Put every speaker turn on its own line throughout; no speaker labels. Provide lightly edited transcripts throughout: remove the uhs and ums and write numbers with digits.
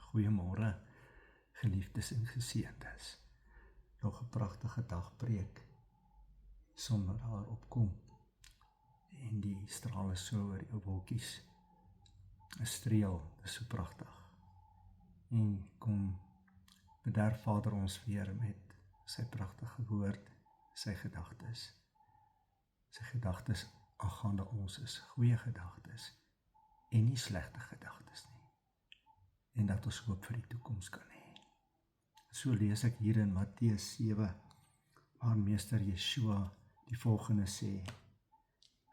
Goeiemôre, geliefdes en geseëndes. Nog 'n pragtige dagpreek, son wat daar opkom, en die strale so oor die ou wolkies, 'n streel, dis so pragtig. En kom bederf Vader ons weer met sy pragtige woord, sy gedagtes. Sy gedagtes aangaande ons is goeie gedagtes, en nie slegte gedagtes nie. En dat ons hoop vir die toekoms kan hê. So lees ek hier in Matteus 7, waar meester Yeshua die volgende sê.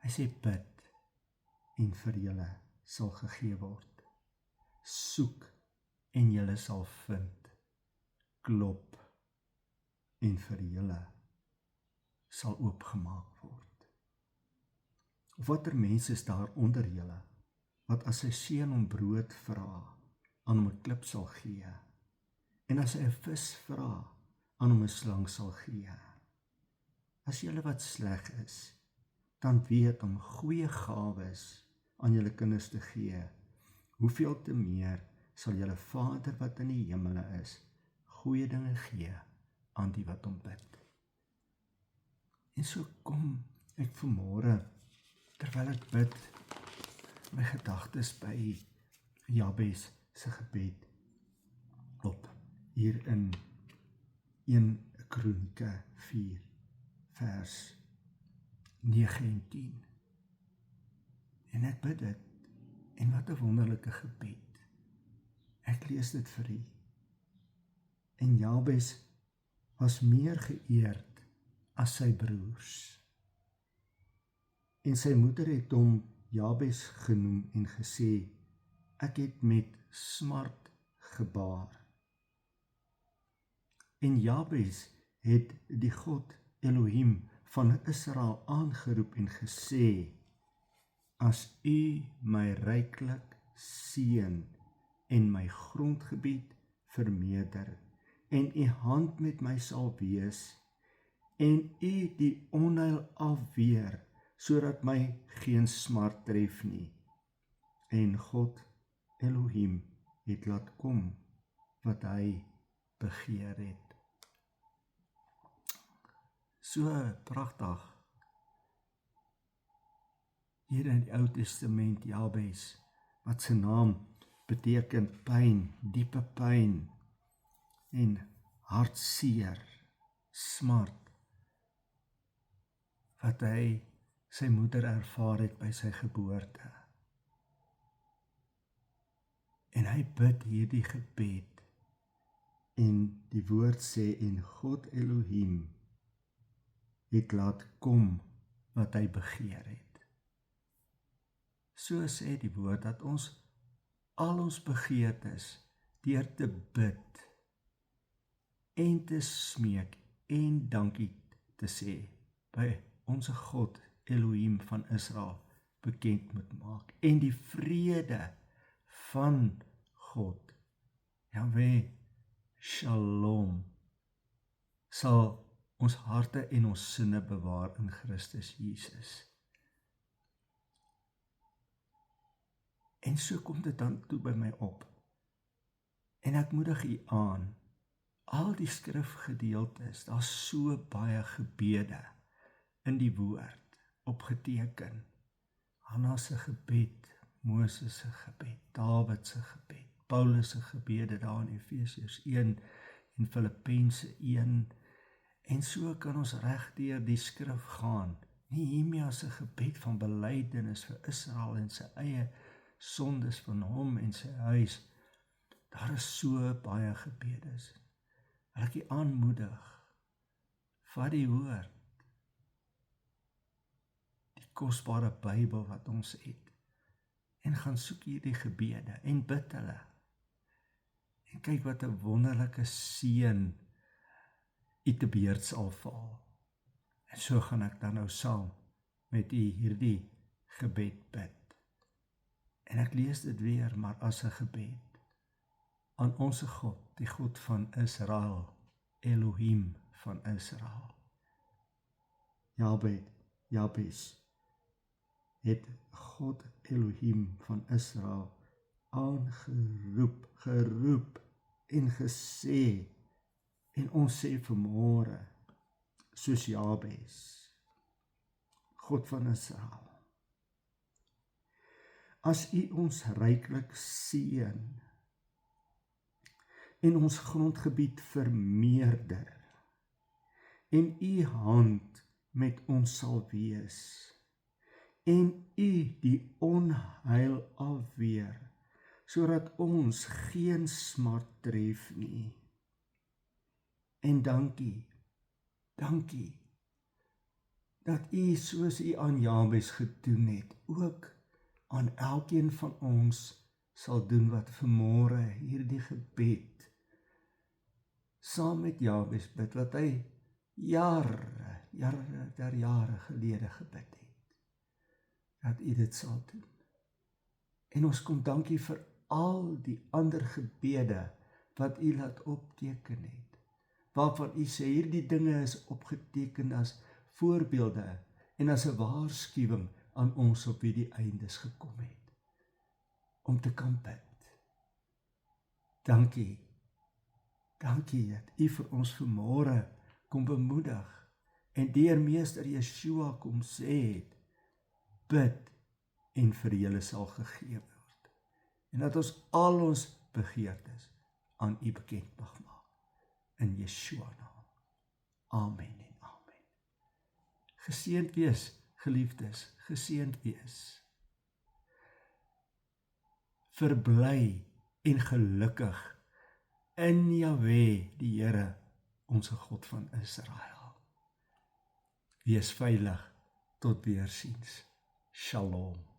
Hy sê, bid en vir julle sal gegee word. Soek en julle sal vind. Klop en vir julle sal oopgemaak word. Of watter mens is daar onder julle, wat as sy seun om brood vra, aan hom 'n klip sal gee, en as hy 'n vis vra, aan hom 'n slang sal gee. As julle wat sleg is, dan weet om goeie gawes aan julle kinders te gee, hoeveel te meer sal julle Vader wat in die hemele is, goeie dinge gee aan die wat hom bid. En so kom ek vanmôre, terwyl ek bid, my gedagtes by Jabes se gebed op, hier in 1 Kronieke 4, vers 9 en 10. En ek bid dit, en wat 'n wonderlike gebed. Ek lees dit vir u. En Jabes was meer geëerd as sy broers. En sy moeder het hom Jabes genoem en gesê, ek het met smart gebaar. En Jabes het die God Elohim van Israel aangeroep en gesê, as u my ryklik seën en my grondgebied vermeerder, en u hand met my sal wees, en u die onheil afweer, sodat my geen smart tref nie. En God Elohim het laat kom wat hy begeer het. So pragtig. Hier in die Ou Testament, Jabes, wat sy naam beteken pyn, diepe pyn en hartseer, smart, wat hy sy moeder ervaar het by sy geboorte. En hy bid hierdie gebed, en die woord sê, en God Elohim het laat kom wat hy begeer het. So sê die woord dat ons al ons begeertes deur te bid en te smeek en dankie te sê by onse God Elohim van Israel bekend moet maak. En die vrede van God, Jahweh Shalom, sal ons harte en ons sinne bewaar in Christus Jesus. En so kom dit dan toe by my op. En ek moedig u aan, al die skrifgedeeltes, daar's so baie gebede in die woord, opgeteken. Hanna se gebed, Moses se gebed, Dawid se gebed, Paulus se gebede daar in Efesiërs 1 en Filippense 1, en so kan ons reg deur die skrif gaan. Nehemia se gebed van belydenis vir Israel en sy eie sondes van hom en sy huis. Daar is so baie gebedes. Wil ek u aanmoedig, vat die woord, die kosbare Bybel wat ons het, en gaan soek hierdie gebede en bid hulle. En kyk wat 'n wonderlike seën u te beurt sal val. En so gaan ek dan nou saam met u hierdie gebed bid. En ek lees dit weer, maar as 'n gebed aan onse God, die God van Israel, Elohim van Israel. Jabes het God Elohim van Israel aangeroep, geroep en gesê, en ons sê vanmôre, soos Jabes, God van Israel, as U ons ryklik seën en ons grondgebied vermeerder en U hand met ons sal wees en U die onheil afweer, sodat ons geen smart tref nie. En dankie dat U soos U aan Jabes gedoen het, ook aan elkeen van ons sal doen wat vanmôre hierdie gebed saam met Jabes bid, wat hy jare gelede gebid het, dat U dit sal doen. En ons kom dankie vir al die ander gebede wat U laat opteken het, waarvan U sê hierdie dinge is opgeteken as voorbeelde en as 'n waarskuwing aan ons op wie die eindes gekom het, om te kan bid. Dankie dat U vir ons vanmôre kom bemoedig en deur Meester Yeshua kom sê het, bid en vir julle sal gegee word. En dat ons al ons begeertes aan U bekend mag maak. In Yeshua naam. Amen en amen. Geseënd wees, geliefdes, geseënd wees. Verbly en gelukkig in Jahwe, die Here, ons God van Israel. Wees veilig, tot weersiens. Shalom.